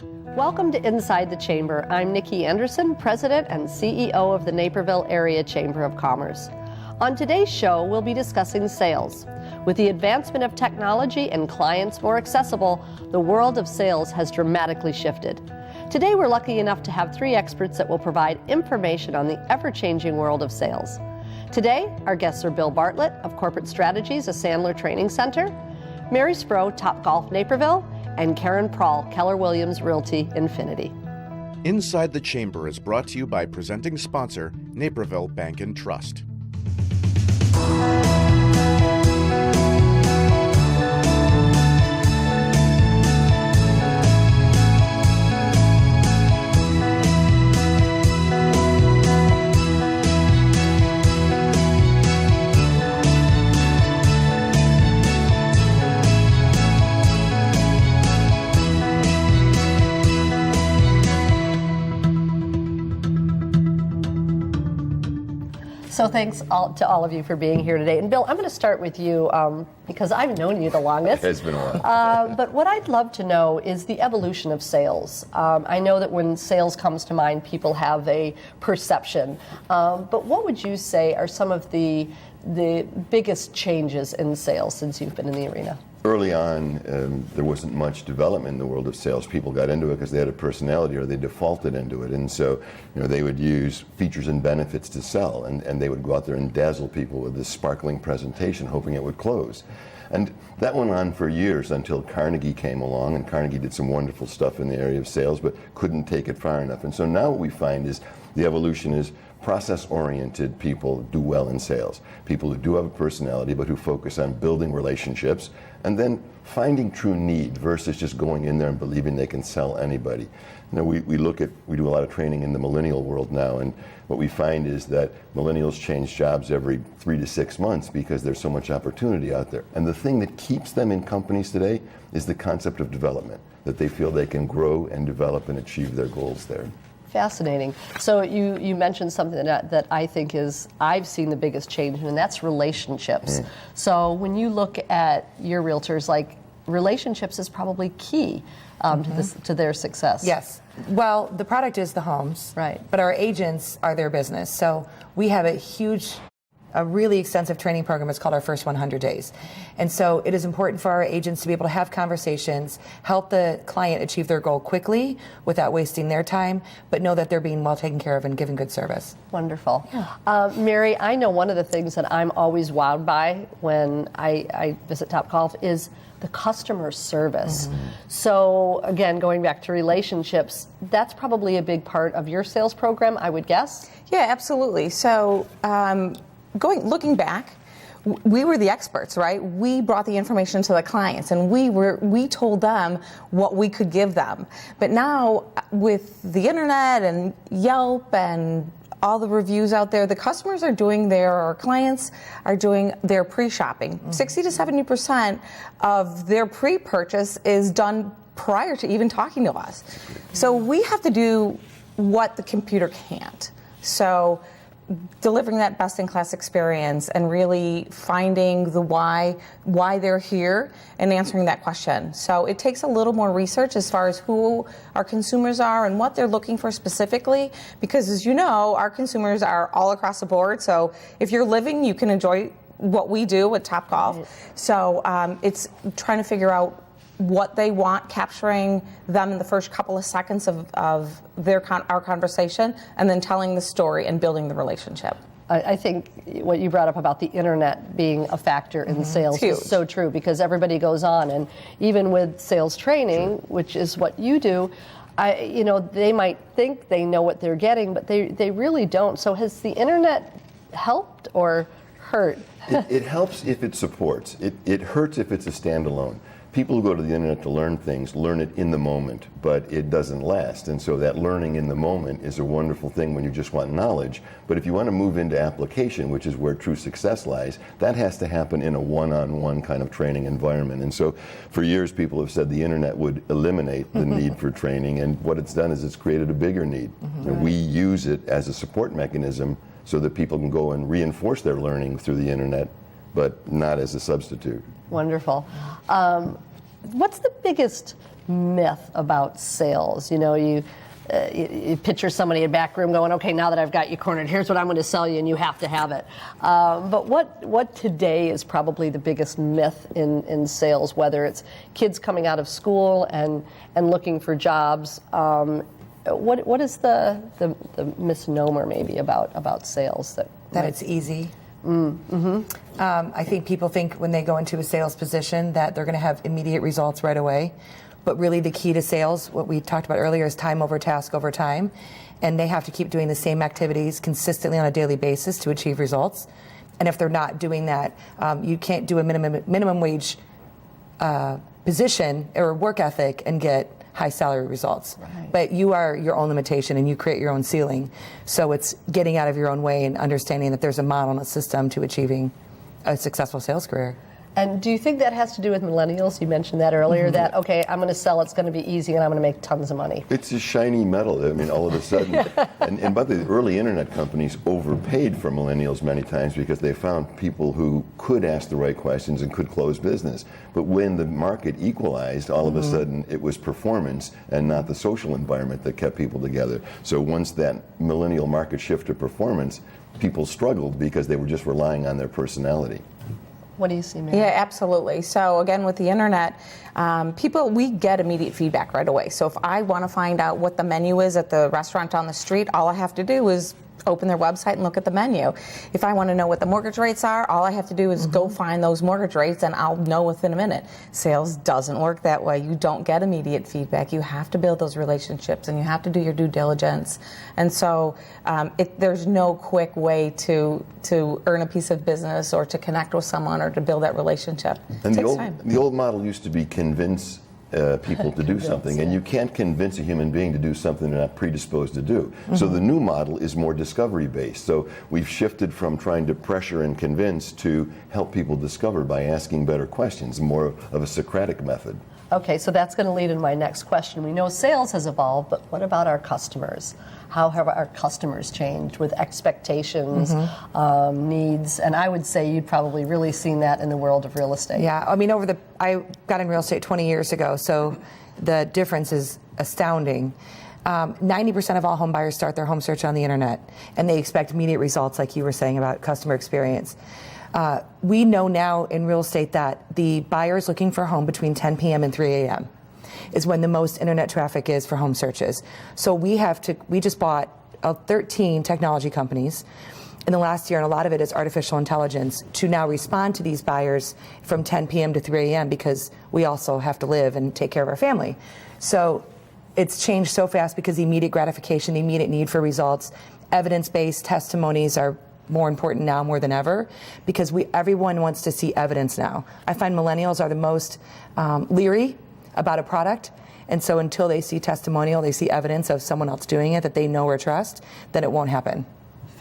Welcome to Inside the Chamber. I'm Nikki Anderson, President and CEO of the Naperville Area Chamber of Commerce. On today's show, we'll be discussing sales. With the advancement of technology and clients more accessible, the world of sales has dramatically shifted. Today, we're lucky enough to have three experts that will provide information on the ever-changing world of sales. Today, our guests are Bill Bartlett of Corporate Strategies, a Sandler training center, Mary Sprow, Topgolf Naperville, and Caryn Prall, Keller Williams Realty Infinity. Inside the Chamber is brought to you by presenting sponsor, Naperville Bank and Trust. So thanks to all of you for being here today. And Bill, I'm going to start with you because I've known you the longest. It's been a while. But what I'd love to know is the evolution of sales. I know that when sales comes to mind, people have a perception. But what would you say are some of the biggest changes in sales since you've been in the arena? Early on, there wasn't much development in the world of sales. People got into it because they had a personality or they defaulted into it. And so, they would use features and benefits to sell, and they would go out there and dazzle people with this sparkling presentation, hoping it would close. And that went on for years until Carnegie came along, and Carnegie did some wonderful stuff in the area of sales, but couldn't take it far enough. And so now what we find is the evolution is process-oriented people do well in sales. People who do have a personality, but who focus on building relationships and then finding true need versus just going in there and believing they can sell anybody. We do a lot of training in the millennial world now, and what we find is that millennials change jobs every 3 to 6 months because there's so much opportunity out there. And the thing that keeps them in companies today is the concept of development, that they feel they can grow and develop and achieve their goals there. Fascinating. So you mentioned something that I think I've seen the biggest change in, and that's relationships. So when you look at your realtors, like relationships is probably key to their success. Yes. Well, the product is the homes, right? But our agents are their business. So we have a really extensive training program. It's called our First 100 Days. And so it is important for our agents to be able to have conversations, help the client achieve their goal quickly without wasting their time, but know that they're being well taken care of and given good service. Wonderful. Yeah. Mary, I know one of the things that I'm always wowed by when I visit Topgolf is the customer service. So again, going back to relationships, that's probably a big part of your sales program, I would guess? Yeah, absolutely. So looking back, we were the experts, right? We brought the information to the clients, and we told them what we could give them. But now, with the internet and Yelp and all the reviews out there, the customers are doing our clients are doing their pre-shopping. 60 to 70% of their pre-purchase is done prior to even talking to us. So we have to do what the computer can't. So delivering that best-in-class experience and really finding the why they're here and answering that question. So it takes a little more research as far as who our consumers are and what they're looking for specifically, because as you know, our consumers are all across the board. So if you're living, you can enjoy what we do at Topgolf. Right. So it's trying to figure out what they want, capturing them in the first couple of seconds of our conversation, and then telling the story and building the relationship. I think what you brought up about the internet being a factor in sales is so true, because everybody goes on, and even with sales training, which is what you do, they might think they know what they're getting, but they really don't. So has the internet helped or hurt? It helps if it supports. It hurts if it's a standalone. People who go to the internet to learn things learn it in the moment, but it doesn't last. And so that learning in the moment is a wonderful thing when you just want knowledge. But if you want to move into application, which is where true success lies, that has to happen in a one-on-one kind of training environment. And so for years, people have said the internet would eliminate the need for training. And what it's done is it's created a bigger need. And we use it as a support mechanism so that people can go and reinforce their learning through the internet, but not as a substitute. Wonderful. What's the biggest myth about sales? You know, you picture somebody in a back room going, okay, now that I've got you cornered, here's what I'm going to sell you, and you have to have it. But what today is probably the biggest myth in sales, whether it's kids coming out of school and looking for jobs? What is the misnomer maybe about sales that it's easy? I think people think when they go into a sales position that they're going to have immediate results right away. But really the key to sales, what we talked about earlier, is time over task over time. And they have to keep doing the same activities consistently on a daily basis to achieve results. And if they're not doing that, you can't do a minimum wage position or work ethic and get high salary results. Right. But you are your own limitation and you create your own ceiling. So it's getting out of your own way and understanding that there's a model and a system to achieving a successful sales career. And do you think that has to do with millennials? You mentioned that earlier, that, okay, I'm going to sell, it's going to be easy, and I'm going to make tons of money. It's a shiny metal. I mean, all of a sudden. and by the early internet companies overpaid for millennials many times because they found people who could ask the right questions and could close business. But when the market equalized, all of a sudden it was performance and not the social environment that kept people together. So once that millennial market shift to performance, people struggled because they were just relying on their personality. What do you see, Mary? Yeah, absolutely. So again, with the internet, we get immediate feedback right away. So if I want to find out what the menu is at the restaurant on the street, all I have to do is open their website and look at the menu. If I want to know what the mortgage rates are, all I have to do is go find those mortgage rates and I'll know within a minute. Sales doesn't work that way. You don't get immediate feedback. You have to build those relationships and you have to do your due diligence. And so there's no quick way to earn a piece of business or to connect with someone or to build that relationship. And it takes time. The old model used to be convince people to do something, and you can't convince a human being to do something they're not predisposed to do. So the new model is more discovery based. So we've shifted from trying to pressure and convince to help people discover by asking better questions, more of a Socratic method. Okay, so that's going to lead into my next question. We know sales has evolved, but what about our customers? How have our customers changed with expectations, needs? And I would say you'd probably really seen that in the world of real estate. Yeah, I mean, I got in real estate 20 years ago, so the difference is astounding. 90% of all home buyers start their home search on the internet, and they expect immediate results, like you were saying about customer experience. We know now in real estate that the buyers looking for a home between 10 p.m. and 3 a.m. is when the most internet traffic is for home searches. So we just bought 13 technology companies in the last year, and a lot of it is artificial intelligence, to now respond to these buyers from 10 p.m. to 3 a.m. because we also have to live and take care of our family. So it's changed so fast because the immediate gratification, the immediate need for results, evidence-based testimonies are more important now more than ever because everyone wants to see evidence now. I find millennials are the most leery about a product, and so until they see testimonial, they see evidence of someone else doing it that they know or trust, then it won't happen.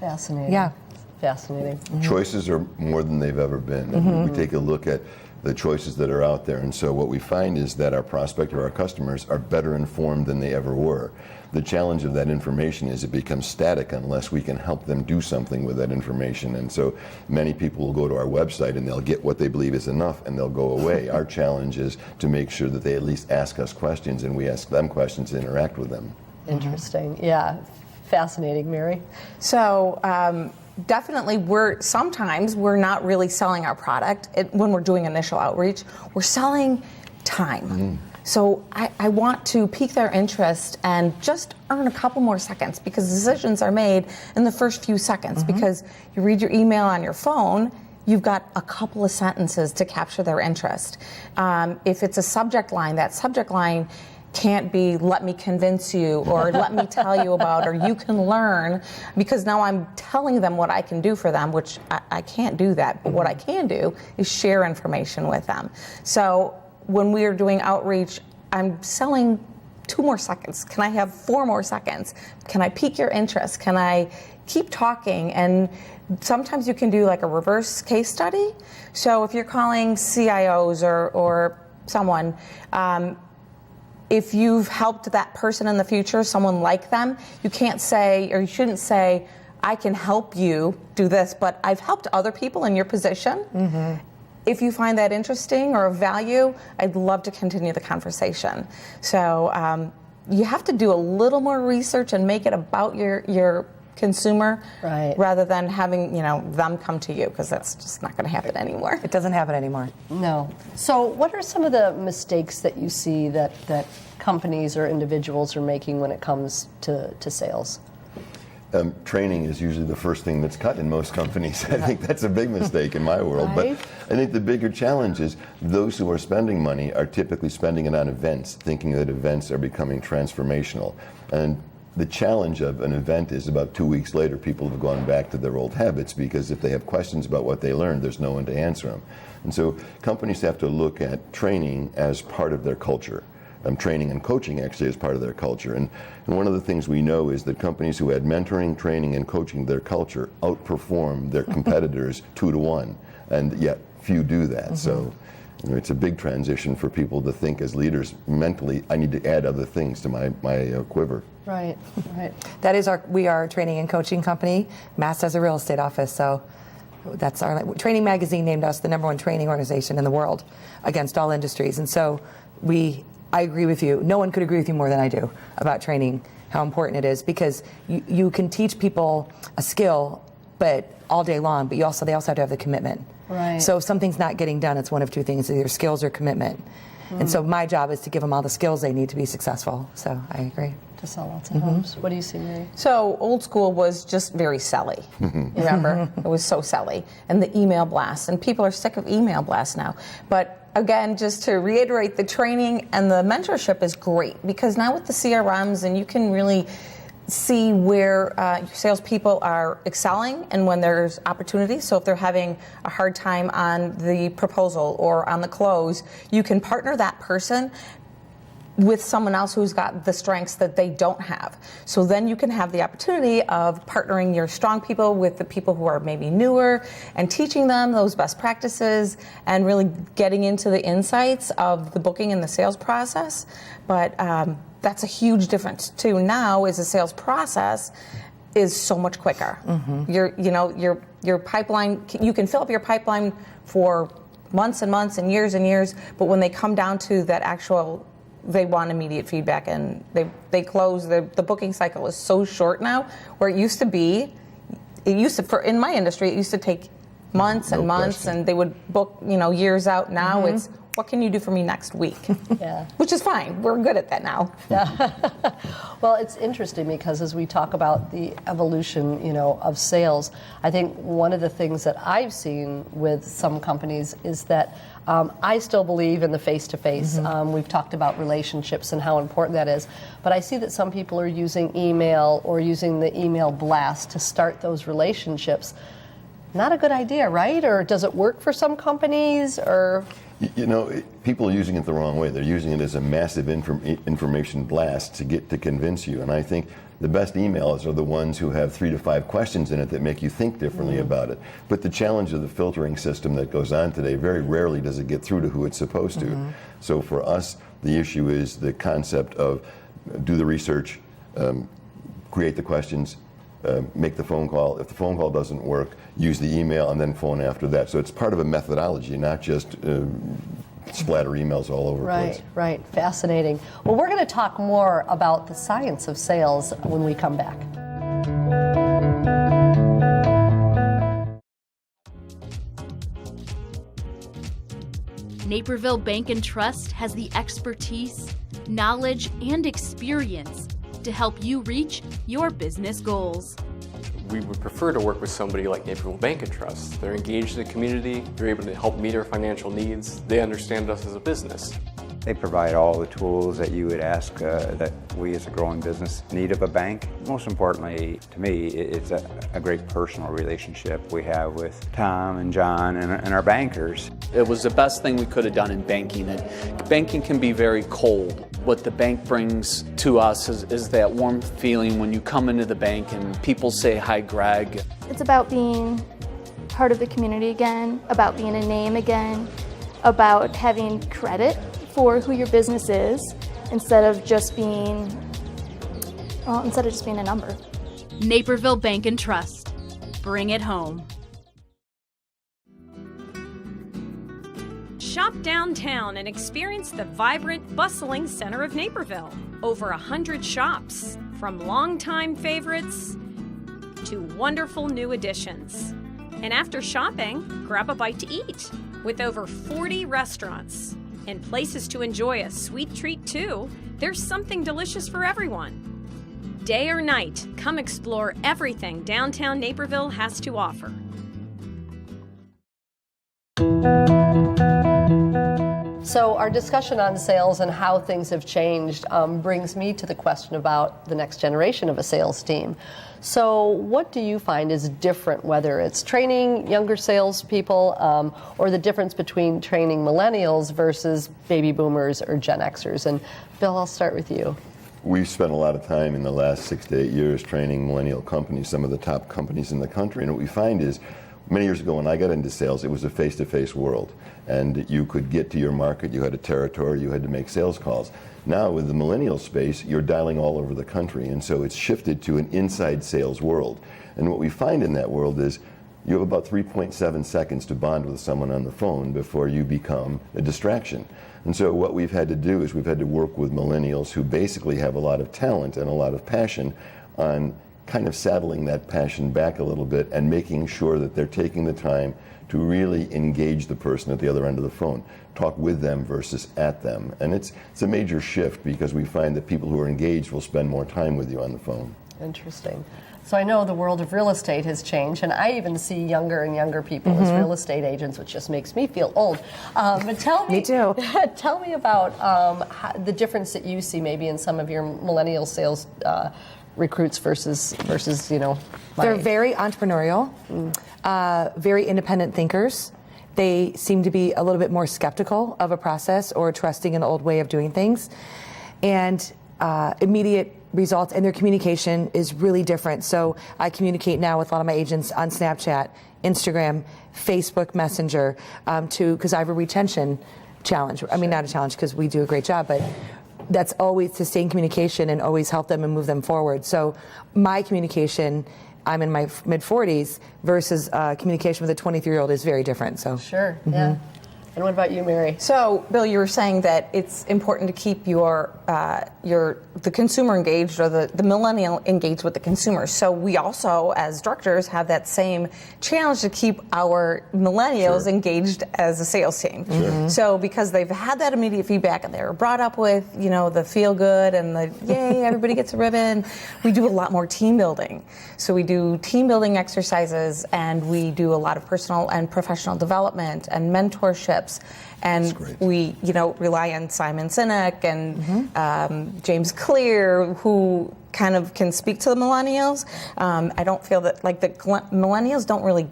Fascinating. Yeah. Fascinating. Choices are more than they've ever been. And we take a look at the choices that are out there, and so what we find is that our prospect or our customers are better informed than they ever were. The challenge of that information is it becomes static unless we can help them do something with that information. And so many people will go to our website and they'll get what they believe is enough and they'll go away. Our challenge is to make sure that they at least ask us questions and we ask them questions and interact with them. Interesting. Yeah. Fascinating, Mary. So definitely sometimes we're not really selling our product when we're doing initial outreach. We're selling time. So I want to pique their interest and just earn a couple more seconds because decisions are made in the first few seconds because you read your email on your phone, you've got a couple of sentences to capture their interest. If it's a subject line, that subject line can't be let me convince you or let me tell you about or you can learn, because now I'm telling them what I can do for them, which I can't do that, but what I can do is share information with them. So when we are doing outreach, I'm selling 2 more seconds. Can I have 4 more seconds? Can I pique your interest? Can I keep talking? And sometimes you can do like a reverse case study. So if you're calling CIOs or someone, if you've helped that person in the future, someone like them, you can't say, or you shouldn't say, I can help you do this, but I've helped other people in your position. if you find that interesting or of value, I'd love to continue the conversation. So you have to do a little more research and make it about your consumer, right, rather than having them come to you, because that's just not going to happen anymore. It doesn't happen anymore. No. So what are some of the mistakes that you see that companies or individuals are making when it comes to sales? Training is usually the first thing that's cut in most companies. I think that's a big mistake in my world. Right. But I think the bigger challenge is those who are spending money are typically spending it on events, thinking that events are becoming transformational. And the challenge of an event is about 2 weeks later, people have gone back to their old habits, because if they have questions about what they learned, there's no one to answer them. And so companies have to look at training as part of their culture. Training and coaching actually is part of their culture. And one of the things we know is that companies who add mentoring, training, and coaching to their culture outperform their competitors 2 to 1. And yet few do that. Mm-hmm. So it's a big transition for people to think as leaders mentally, I need to add other things to my quiver. Right, right. That is we are a training and coaching company. Mass has a real estate office, so that's our Training Magazine named us the #1 training organization in the world against all industries. And so I agree with you. No one could agree with you more than I do about training, how important it is, because you can teach people a skill, but all day long, but they also have to have the commitment. Right. So if something's not getting done, it's one of two things, either skills or commitment. And so my job is to give them all the skills they need to be successful. So I agree. To sell lots of homes. What do you see, Mary? So old school was just very selly. Remember? It was so selly. And the email blasts. And people are sick of email blasts now. But again, just to reiterate, the training and the mentorship is great, because now with the CRMs, and you can really see where your salespeople are excelling and when there's opportunity. So if they're having a hard time on the proposal or on the close, you can partner that person with someone else who's got the strengths that they don't have. So then you can have the opportunity of partnering your strong people with the people who are maybe newer and teaching them those best practices and really getting into the insights of the booking and the sales process. But that's a huge difference too. Now is the sales process is so much quicker. Mm-hmm. Your pipeline, you can fill up your pipeline for months and months and years, but when they come down to that actual, they want immediate feedback, and they close. The booking cycle is so short now, where it used to, in my industry, it used to take months and months, and they would book, years out. Now it's, what can you do for me next week? Yeah. Which is fine. We're good at that now. Yeah. Well, it's interesting because as we talk about the evolution, of sales, I think one of the things that I've seen with some companies is that I still believe in the face-to-face. We've talked about relationships and how important that is, but I see that some people are using email or using the email blast to start those relationships. Not a good idea, right? Or does it work for some companies? Or people are using it the wrong way. They're using it as a massive information blast to convince you. And I think the best emails are the ones who have 3 to 5 questions in it that make you think differently about it. But the challenge of the filtering system that goes on today, very rarely does it get through to who it's supposed to. So for us, the issue is the concept of do the research, create the questions, make the phone call. If the phone call doesn't work, use the email and then phone after that. So it's part of a methodology, not just splatter emails all over the place. Right. Fascinating. Well, we're going to talk more about the science of sales when we come back. Naperville Bank and Trust has the expertise, knowledge, and experience to help you reach your business goals. We would prefer to work with somebody like Naperville Bank and Trust. They're engaged in the community, they're able to help meet our financial needs, they understand us as a business. They provide all the tools that you would ask that we as a growing business need of a bank. Most importantly, to me, it's a great personal relationship we have with Tom and John and our bankers. It was the best thing we could have done in banking. And banking can be very cold. What the bank brings to us is that warm feeling when you come into the bank and people say, "Hi, Greg." It's about being part of the community again, about being a name again, about having credit for who your business is instead of just being a number. Naperville Bank and Trust. Bring it home. Shop downtown and experience the vibrant, bustling center of Naperville. Over 100 shops, from longtime favorites to wonderful new additions. And after shopping, grab a bite to eat. With over 40 restaurants and places to enjoy a sweet treat too, there's something delicious for everyone. Day or night, come explore everything downtown Naperville has to offer. So our discussion on sales and how things have changed brings me to the question about the next generation of a sales team. So what do you find is different, whether it's training younger salespeople or the difference between training millennials versus baby boomers or Gen Xers? And Bill, I'll start with you. We've spent a lot of time in the last 6 to 8 years training millennial companies, some of the top companies in the country. And what we find is, many years ago when I got into sales, it was a face-to-face world. And you could get to your market, you had a territory, you had to make sales calls. Now with the millennial space, you're dialing all over the country. And so it's shifted to an inside sales world. And what we find in that world is you have about 3.7 seconds to bond with someone on the phone before you become a distraction. And so what we've had to do is we've had to work with millennials who basically have a lot of talent and a lot of passion on kind of saddling that passion back a little bit and making sure that they're taking the time to really engage the person at the other end of the phone, talk with them versus at them. And it's a major shift because we find that people who are engaged will spend more time with you on the phone. Interesting. So I know the world of real estate has changed, and I even see younger and younger people as real estate agents, which just makes me feel old. But tell me, Me too. Tell me about the difference that you see maybe in some of your millennial sales recruits versus They're very entrepreneurial, very independent thinkers. They seem to be a little bit more skeptical of a process or trusting an old way of doing things, and immediate results, and their communication is really different. So I communicate now with a lot of my agents on Snapchat, Instagram, Facebook Messenger, because I have a retention challenge. I mean, not a challenge because we do a great job, but that's always to stay in communication and always help them and move them forward. So my communication, I'm in my mid-40s, versus communication with a 23-year-old is very different. So Sure, yeah. And what about you, Mary? So, Bill, you were saying that it's important to keep the consumer engaged, or the millennial engaged with the consumer. So we also, as directors, have that same challenge to keep our millennials engaged as a sales team. So because they've had that immediate feedback and they were brought up with, the feel good and the yay, everybody gets a ribbon, we do a lot more team building. So we do team building exercises, and we do a lot of personal and professional development and mentorship. And we, rely on Simon Sinek and James Clear, who kind of can speak to the millennials. I don't feel that the millennials don't really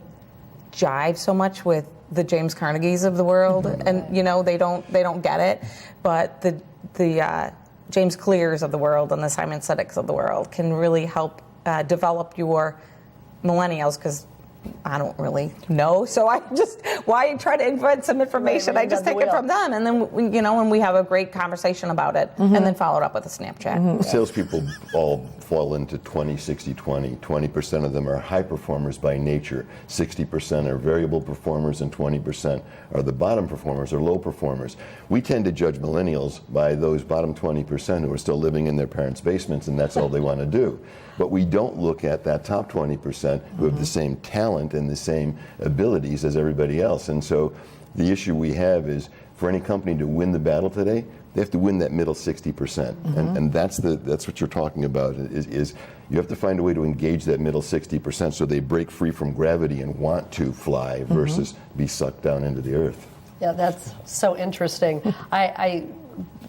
jive so much with the James Carnegies of the world, and they don't get it. But the James Clears of the world and the Simon Sineks of the world can really help develop your millennials, because I don't really know, so why try to invent some information? I just take it from them, and then when we have a great conversation about it, and then follow it up with a Snapchat. Salespeople all fall into 20-60-20. 20% of them are high performers by nature, 60% are variable performers, and 20% are the bottom performers or low performers. We tend to judge millennials by those bottom 20% who are still living in their parents' basements, and that's all they want to do. But we don't look at that top 20% who have the same talent and the same abilities as everybody else. And so the issue we have is, for any company to win the battle today, they have to win that middle 60%. And that's what you're talking about, is you have to find a way to engage that middle 60% so they break free from gravity and want to fly versus be sucked down into the earth. Yeah, that's so interesting.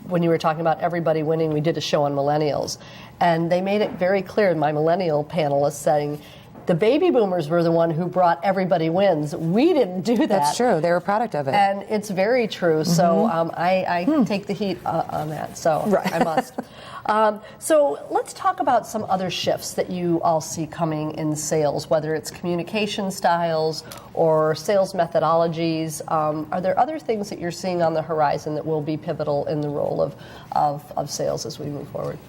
When you were talking about everybody winning, we did a show on millennials, and they made it very clear, my millennial panelists, saying the baby boomers were the one who brought everybody wins. We didn't do that. That's true. They were a product of it. And it's very true. So I take the heat on that. So I must. So let's talk about some other shifts that you all see coming in sales, whether it's communication styles or sales methodologies. Are there other things that you're seeing on the horizon that will be pivotal in the role of sales as we move forward?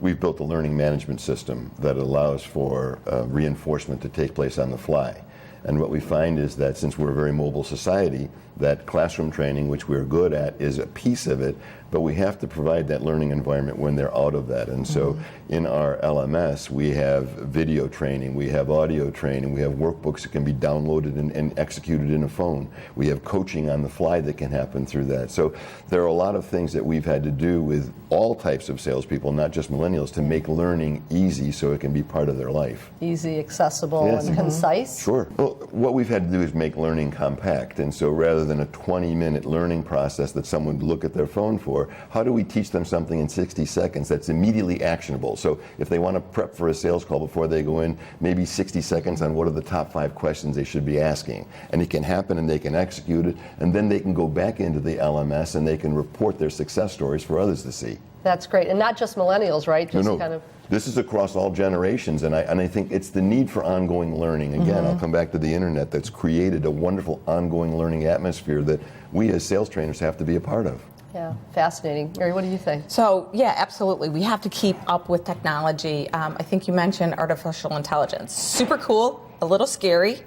We've built a learning management system that allows for reinforcement to take place on the fly. And what we find is that since we're a very mobile society, that classroom training, which we're good at, is a piece of it, but we have to provide that learning environment when they're out of that. And so in our LMS, we have video training, we have audio training, we have workbooks that can be downloaded and executed in a phone. We have coaching on the fly that can happen through that. So there are a lot of things that we've had to do with all types of salespeople, not just millennials, to make learning easy so it can be part of their life. Easy, accessible, and concise. Sure. Well, what we've had to do is make learning compact. And so rather than a 20-minute learning process that someone would look at their phone for, how do we teach them something in 60 seconds that's immediately actionable? So if they want to prep for a sales call before they go in, maybe 60 seconds on what are the top 5 questions they should be asking. And it can happen and they can execute it, and then they can go back into the LMS and they can report their success stories for others to see. That's great. And not just millennials, right? Just No. kind of. This is across all generations, and I think it's the need for ongoing learning. Again, I'll come back to the internet that's created a wonderful ongoing learning atmosphere that we as sales trainers have to be a part of. Yeah, fascinating. Mary, what do you think? So, yeah, absolutely. We have to keep up with technology. I think you mentioned artificial intelligence. Super cool, a little scary.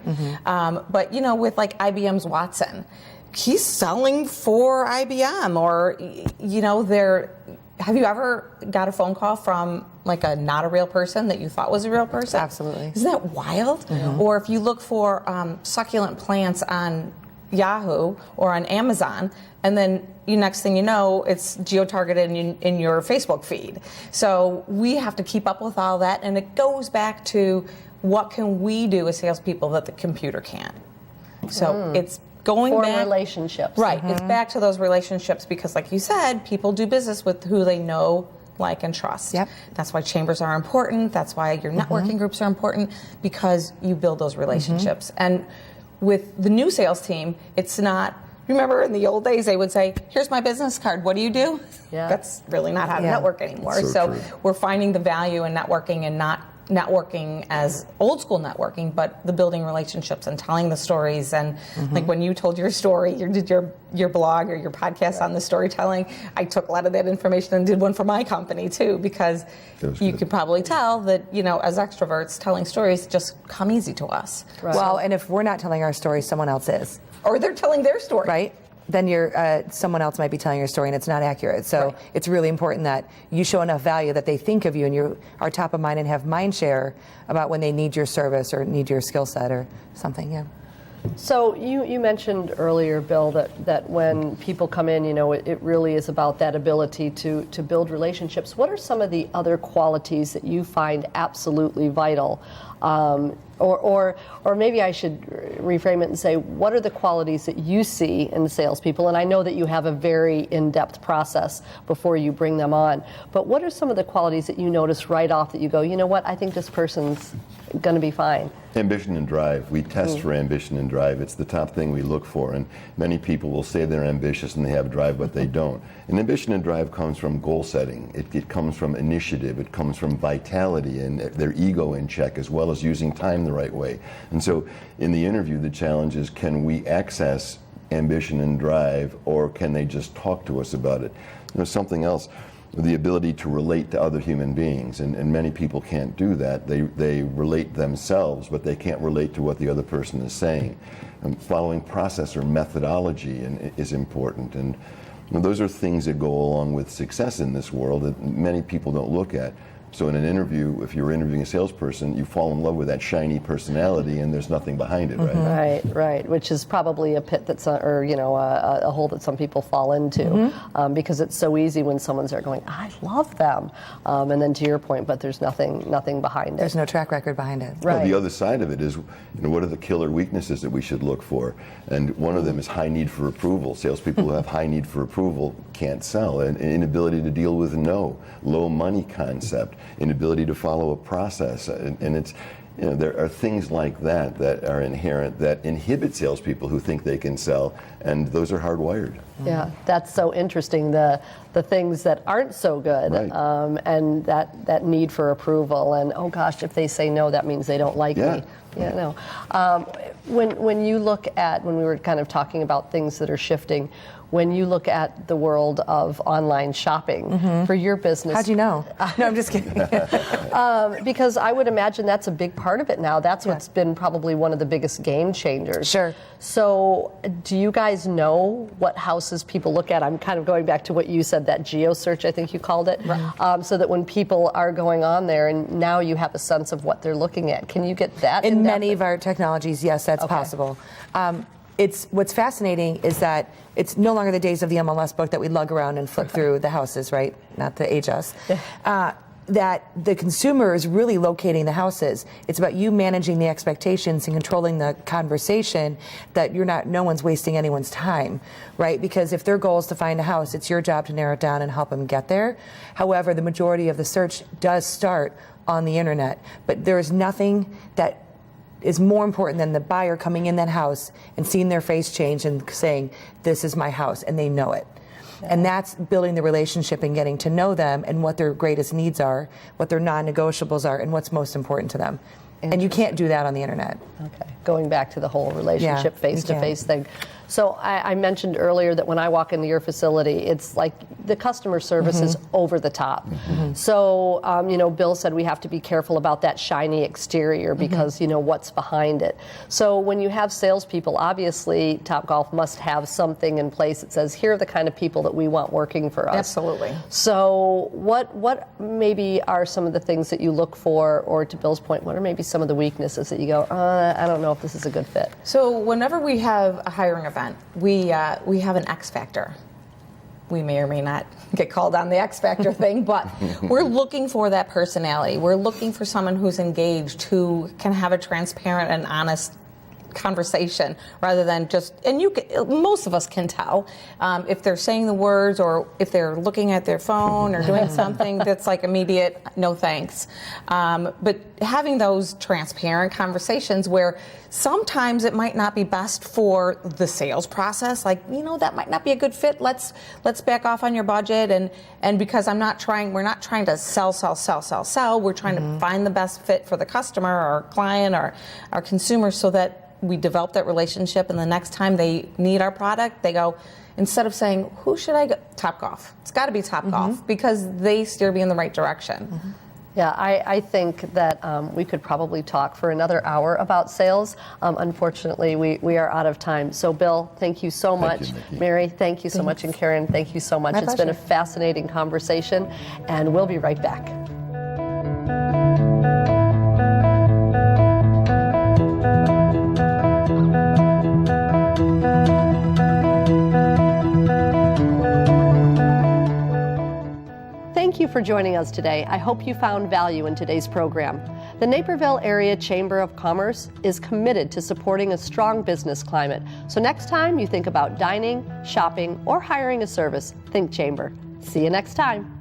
But, you know, with like IBM's Watson, he's selling for IBM, or, you know, have you ever got a phone call from like a not a real person that you thought was a real person? Absolutely. Isn't that wild? Or if you look for succulent plants on Yahoo or on Amazon, and then next thing you know, it's geo-targeted in your Facebook feed. So we have to keep up with all that, and it goes back to what can we do as salespeople that the computer can't. So it's going For back, relationships. right? It's back to those relationships because, like you said, people do business with who they know, like, and trust. Yep. That's why chambers are important. That's why your networking groups are important, because you build those relationships. And with the new sales team, it's not. Remember in the old days, they would say, "Here's my business card. What do you do?" Yeah. That's really not how to network anymore. So true. We're finding the value in networking, and not networking as old school networking, but the building relationships and telling the stories. And like when you told your story, you did your blog or your podcast on the storytelling, I took a lot of that information and did one for my company too, because you could probably tell that, you know, as extroverts, telling stories just come easy to us. Right. Well, and if we're not telling our story, someone else is. Or they're telling their story. Right? Then someone else might be telling your story and it's not accurate. So it's really important that you show enough value that they think of you and you are top of mind and have mind share about when they need your service or need your skill set or something. Yeah. So you mentioned earlier, Bill, that when people come in, you know, it really is about that ability to build relationships. What are some of the other qualities that you find absolutely vital? Or maybe I should reframe it and say, what are the qualities that you see in salespeople? And I know that you have a very in-depth process before you bring them on. But what are some of the qualities that you notice right off that you go, you know what, I think this person's going to be fine? Ambition and drive. We test for ambition and drive. It's the top thing we look for. And many people will say they're ambitious and they have drive, but they don't. And ambition and drive comes from goal setting. It comes from initiative. It comes from vitality and their ego in check, as well as using time the right way. And so in the interview, the challenge is, can we access ambition and drive, or can they just talk to us about it? You know, something else, the ability to relate to other human beings, and many people can't do that. They relate themselves, but they can't relate to what the other person is saying. And following process or methodology is important, and you know, those are things that go along with success in this world that many people don't look at. So in an interview, if you're interviewing a salesperson, you fall in love with that shiny personality, and there's nothing behind it, right? Right. Which is probably a pit that's, or you know, a hole that some people fall into, because it's so easy when someone's there going, I love them, and then to your point, but there's nothing behind it. There's no track record behind it. Right. Well, the other side of it is, you know, what are the killer weaknesses that we should look for? And one of them is high need for approval. Salespeople who have high need for approval can't sell, and inability to deal with no, low money concept, inability to follow a process, and it's, you know, there are things like that that are inherent that inhibit salespeople who think they can sell, and those are hardwired. Yeah, that's so interesting. The things that aren't so good, Right. And that need for approval, and oh gosh, if they say no, that means they don't like me. Yeah, no. When you look at, when we were kind of talking about things that are shifting, when you look at the world of online shopping for your business. How'd you know? No, I'm just kidding. Because I would imagine that's a big part of it now. That's what's been probably one of the biggest game changers. Sure. So do you guys know what houses people look at? I'm kind of going back to what you said, that geo search, I think you called it. Right. So that when people are going on there and now you have a sense of what they're looking at. Can you get that? In many of our technologies, yes, that's possible. What's fascinating is that it's no longer the days of the MLS book that we lug around and flip through the houses, right? Not to age us. That the consumer is really locating the houses. It's about you managing the expectations and controlling the conversation, that no one's wasting anyone's time, right? Because if their goal is to find a house, it's your job to narrow it down and help them get there. However, the majority of the search does start on the internet, but there is nothing that is more important than the buyer coming in that house and seeing their face change and saying, this is my house, and they know it. And that's building the relationship and getting to know them and what their greatest needs are, what their non-negotiables are, and what's most important to them. And you can't do that on the internet. Okay, going back to the whole relationship face-to-face thing. So I mentioned earlier that when I walk into your facility, it's like the customer service is over the top. So, Bill said we have to be careful about that shiny exterior because, what's behind it. So when you have salespeople, obviously Topgolf must have something in place that says, here are the kind of people that we want working for us. Absolutely. So what maybe are some of the things that you look for, or to Bill's point, what are maybe some of the weaknesses that you go, I don't know if this is a good fit? So whenever we have a hiring event, we have an X factor. We may or may not get called on the X factor thing, but we're looking for that personality. We're looking for someone who's engaged, who can have a transparent and honest conversation rather than just, and most of us can tell if they're saying the words or if they're looking at their phone or doing something that's like immediate, no thanks. But having those transparent conversations where sometimes it might not be best for the sales process, like, that might not be a good fit. Let's back off on your budget. And because we're not trying to sell. We're trying to find the best fit for the customer or our client or our consumer, so that we develop that relationship, and the next time they need our product, they go, instead of saying, who should I go? Topgolf. It's got to be Topgolf because they steer me in the right direction. Yeah, I think that we could probably talk for another hour about sales. Unfortunately, we are out of time. So, Bill, thank you so much. Mary, thank you so much. And Caryn, thank you so much. It's been a fascinating conversation, and we'll be right back. Thank you for joining us today. I hope you found value in today's program. The Naperville Area Chamber of Commerce is committed to supporting a strong business climate. So next time you think about dining, shopping, or hiring a service, think Chamber. See you next time.